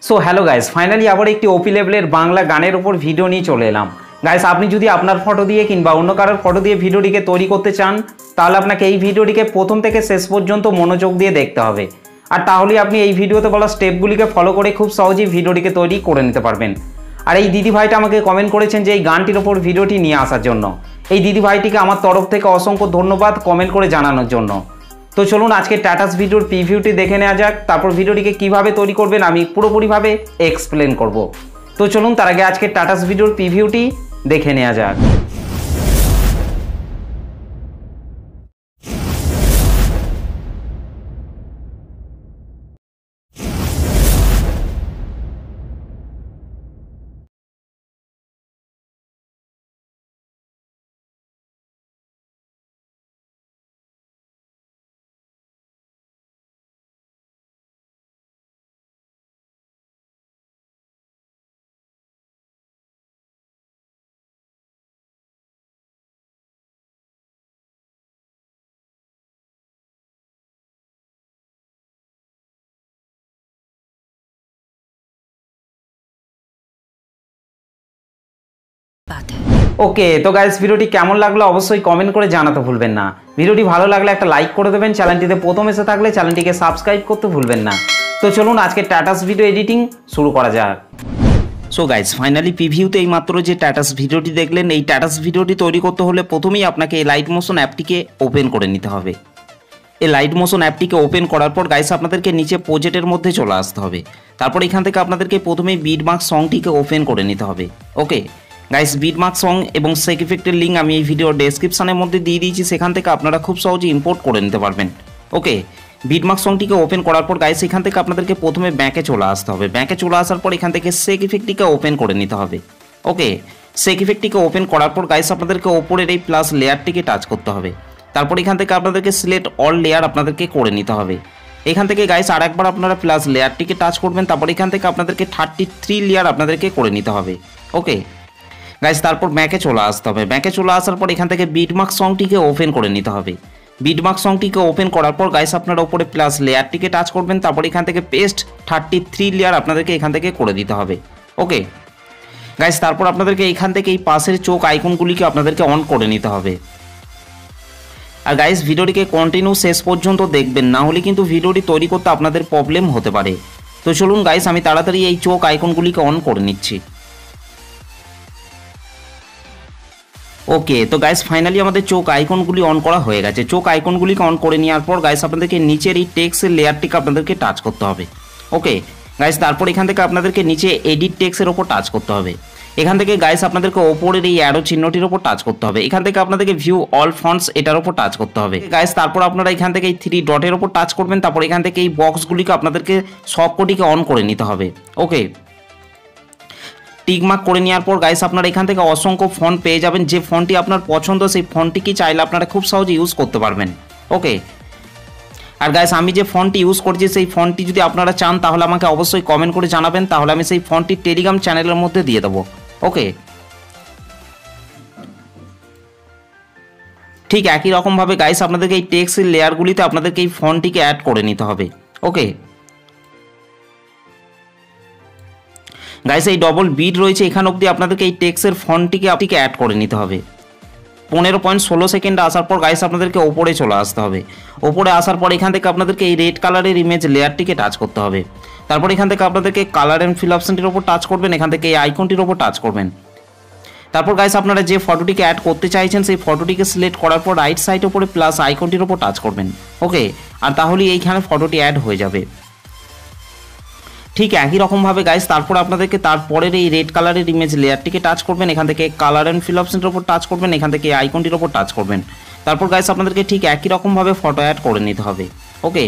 So hello guys, finally আবার একটি ওপি লেভেলের বাংলা গানের উপর ভিডিও নিয়ে চলে এলাম। গাইস, আপনি যদি আপনার ফটো দিয়ে কিংবা অন্য কারোর ফটো দিয়ে ভিডিওটিকে তৈরি করতে চান, তাহলে আপনাকে এই ভিডিওটিকে প্রথম থেকে শেষ পর্যন্ত মনোযোগ দিয়ে দেখতে হবে। আর তাহলেই আপনি এই ভিডিওতে বলা স্টেপগুলিকে ফলো করে খুব সহজেই ভিডিওটিকে তৈরি করে নিতে পারবেন। আর এই দিদি ভাইটা আমাকে কমেন্ট করেছেন যে এই গানটির ওপর ভিডিওটি নিয়ে আসার জন্য। এই দিদি ভাইটিকে আমার তরফ থেকে অসংখ্য ধন্যবাদ কমেন্ট করে জানানোর জন্য। তো চলুন আজকে টাটাস ভিডিওর প্রিভিউটি দেখে নেওয়া যাক, তারপর ভিডিওটিকে কিভাবে তৈরি করবেন আমি পুরোপুরিভাবে এক্সপ্লেন করব। তো চলুন তার আগে আজকে টাটাস ভিডিওর প্রিভিউটি দেখে নেওয়া যাক। ওকে, তো গাইস ভিডিওটি কেমন লাগলো অবশ্যই কমেন্ট করে জানাতে ভুলবেন না। ভিডিওটি ভালো লাগলে একটা লাইক করে দেবেন, চ্যানেলটিতে প্রথম এসে থাকলে চ্যানেলটিকে সাবস্ক্রাইব করতে ভুলবেন না। তো চলুন আজকে টাটাস ভিডিও এডিটিং শুরু করা যাক। সো গাইস, ফাইনালি প্রিভিউতে এই মাত্র যে টাটাস ভিডিওটি দেখলেন, এই টাটাস ভিডিওটি তৈরি করতে হলে প্রথমেই আপনাকে এই লাইট মোশন অ্যাপটিকে ওপেন করে নিতে হবে। এই লাইট মোশন অ্যাপটিকে ওপেন করার পর গাইস আপনাদেরকে নিচে প্রজেক্টের মধ্যে চলে আসতে হবে। তারপর এখান থেকে আপনাদেরকে প্রথমেই বিটমার্ক সংটিকে ওপেন করে নিতে হবে। ওকে গাইস, বিটমার্ক সং এবং সেক ইফেক্টের লিঙ্ক আমি এই ভিডিওর ডেসক্রিপশনের মধ্যে দিয়ে দিয়েছি, সেখান থেকে আপনারা খুব সহজে ইম্পোর্ট করে নিতে পারবেন। ওকে, বিটমার্ক সংটিকে ওপেন করার পর গাইস এখান থেকে আপনাদেরকে প্রথমে ব্যাকে চলে আসতে হবে। ব্যাকে চলে আসার পর এখান থেকে সেক ইফেক্টটিকে ওপেন করে নিতে হবে। ওকে, সেক ইফেক্টটিকে ওপেন করার পর গাইস আপনাদেরকে ওপরের এই প্লাস লেয়ারটিকে টাচ করতে হবে। তারপর এখান থেকে আপনাদেরকে সিলেক্ট অল লেয়ার আপনাদেরকে করে নিতে হবে। এখান থেকে গাইস আরেকবার আপনারা প্লাস লেয়ারটিকে টাচ করবেন। তারপর এখান থেকে আপনাদেরকে 33 লেয়ার আপনাদেরকে করে নিতে হবে। ওকে গাইস, তারপর ব্যাকে চলে আসতে হবে। ব্যাকে চলে আসার পর এখান থেকে বিটমার্ক সংটিকে ওপেন করে নিতে হবে। বিটমার্ক সংটিকে ওপেন করার পর গাইস আপনারা উপরে প্লাস লেয়ারটিকে টাচ করবেন। তারপর এখান থেকে পেস্ট 33 লেয়ার আপনাদেরকে এখান থেকে করে দিতে হবে। ওকে গাইস, তারপর আপনাদেরকে এখান থেকে এই পাশের চোখ আইকনগুলিকে আপনাদেরকে অন করে নিতে হবে। আর গাইস ভিডিওটিকে কন্টিনিউ শেষ পর্যন্ত দেখবেন, না হলে কিন্তু ভিডিওটি তৈরি করতে আপনাদের প্রবলেম হতে পারে। তো চলুন গাইস আমি তাড়াতাড়ি এই চোখ আইকনগুলিকে অন করে নিচ্ছি। ওকে, তো গাইস ফাইনালি আমাদের চোখ আইকনগুলি অন করা হয়ে গেছে। চোখ আইকনগুলিকে অন করে নেওয়ার পর গাইস আপনাদেরকে নিচের এই টেক্সটের লেয়ারটিকে আপনাদেরকে টাচ করতে হবে। ওকে গাইস, তারপর এখান থেকে আপনাদেরকে নিচে এডিট টেক্সটের ওপর টাচ করতে হবে। এখান থেকে গাইস আপনাদেরকে ওপরের এই অ্যারো চিহ্নটির ওপর টাচ করতে হবে। এখান থেকে আপনাদেরকে ভিউ অল ফন্টস এটার ওপর টাচ করতে হবে। গাইস তারপর আপনারা এখান থেকে এই 3 ডটের ওপর টাচ করবেন। তারপর এখান থেকে এই বক্সগুলিকে আপনাদেরকে সবকটিকে অন করে নিতে হবে। ওকে, টিকমার্ক করে নেওয়ার পর গাইস আপনারা এখান থেকে অসংখ্য ফন্ট পেয়ে যাবেন। যে ফন্টটি আপনার পছন্দ সেই ফন্টটিকে চাইলে আপনারা খুব সহজে ইউজ করতে পারবেন। ওকে, আর গাইস আমি যে ফন্টটি ইউজ করছি সেই ফন্টটি যদি আপনারা চান তাহলে আমাকে অবশ্যই কমেন্ট করে জানাবেন, তাহলে আমি সেই ফন্টটি টেলিগ্রাম চ্যানেলের মধ্যে দিয়ে দেবো। ওকে, ঠিক একই রকমভাবে গাইস আপনাদেরকে এই টেক্সটের লেয়ারগুলিতে আপনাদেরকে এই ফন্টটিকে অ্যাড করে নিতে হবে। ওকে গাইস, এই ডবল বিট রয়েছে এখান অবধি আপনাদেরকে এই টেক্সটের ফন্টটিকে অ্যাড করে নিতে হবে। 15.16 সেকেন্ড আসার পর গাইস আপনাদেরকে ওপরে চলে আসতে হবে। ওপরে আসার পর এখান থেকে আপনাদেরকে এই রেড কালারের ইমেজ লেয়ারটিকে টাচ করতে হবে। তারপর এখান থেকে আপনাদেরকে কালার অ্যান্ড ফিল অপশনটির ওপর টাচ করবেন। এখান থেকে এই আইকনটির ওপর টাচ করবেন। তারপর গাইস আপনারা যে ফটোটিকে অ্যাড করতে চাইছেন সেই ফটোটিকে সিলেক্ট করার পর রাইট সাইড ওপরে প্লাস আইকনটির ওপর টাচ করবেন। ওকে, আর তাহলেই এইখানে ফটোটি অ্যাড হয়ে যাবে। ঠিক একই রকমভাবে গাইস তারপর আপনাদেরকে তারপরের এই রেড কালারের ইমেজ লেয়ারটিকে টাচ করবেন। এখান থেকে কালার অ্যান্ড ফিল অপশনটির ওপর টাচ করবেন। এখান থেকে এই আইকনটির ওপর টাচ করবেন। তারপর গাইস আপনাদেরকে ঠিক একই রকমভাবে ফটো অ্যাড করে নিতে হবে। ওকে,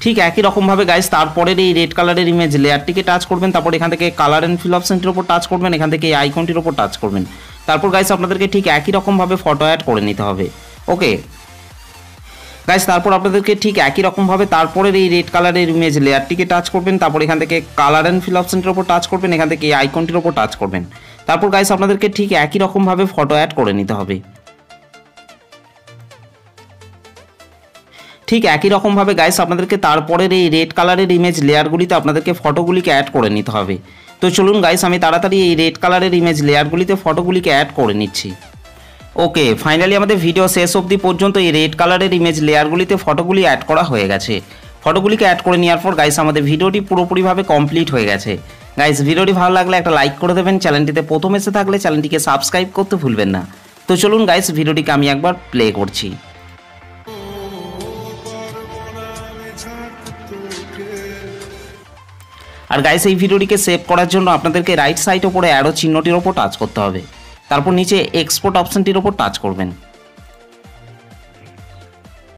ঠিক একই রকমভাবে গাইস তারপরের এই রেড কালারের ইমেজ লেয়ারটিকে টাচ করবেন। তারপর এখান থেকে কালার অ্যান্ড ফিল অপশনটির ওপর টাচ করবেন। এখান থেকে এই আইকনটির ওপর টাচ করবেন। তারপর গাইস আপনাদেরকে ঠিক একই রকমভাবে ফটো অ্যাড করে নিতে হবে। ওকে গাইস, তারপর আপনাদেরকে ঠিক একই রকমভাবে তারপরের এই রেড কালারের ইমেজ লেয়ারটিকে টাচ করবেন। তারপর এখান থেকে কালার অ্যান্ড ফিল অপশনটির ওপর টাচ করবেন। এখান থেকে এই আইকনটির ওপর টাচ করবেন। তারপর গাইস আপনাদেরকে ঠিক একই রকমভাবে ফটো অ্যাড করে নিতে হবে। ঠিক একই রকমভাবে গাইস আপনাদেরকে তারপরের এই রেড কালারের ইমেজ লেয়ারগুলিতে আপনাদেরকে ফটোগুলিকে অ্যাড করে নিতে হবে। তো চলুন গাইস আমি তাড়াতাড়ি এই রেড কালারের ইমেজ লেয়ারগুলিতে ফটোগুলিকে অ্যাড করে নিচ্ছি। ওকে, ফাইনালি আমাদের ভিডিও শেষ অবধি পর্যন্ত এই রেড কালারের ইমেজ লেয়ারগুলিতে ফটোগুলি অ্যাড করা হয়ে গেছে। ফটোগুলিকে অ্যাড করে নেওয়ার পর গাইস আমাদের ভিডিওটি পুরোপুরিভাবে কমপ্লিট হয়ে গেছে। গাইস ভিডিওটি ভালো লাগলে একটা লাইক করে দেবেন, চ্যানেলটিতে প্রথম এসে থাকলে চ্যানেলটিকে সাবস্ক্রাইব করতে ভুলবেন না। তো চলুন গাইস ভিডিওটিকে আমি একবার প্লে করছি। আর গাইস এই ভিডিওটিকে সেভ করার জন্য আপনাদেরকে রাইট সাইড ওপরে অ্যারো চিহ্নটির ওপর টাচ করতে হবে, তারপর নিচে এক্সপোর্ট অপশনটির ওপর টাচ করবেন।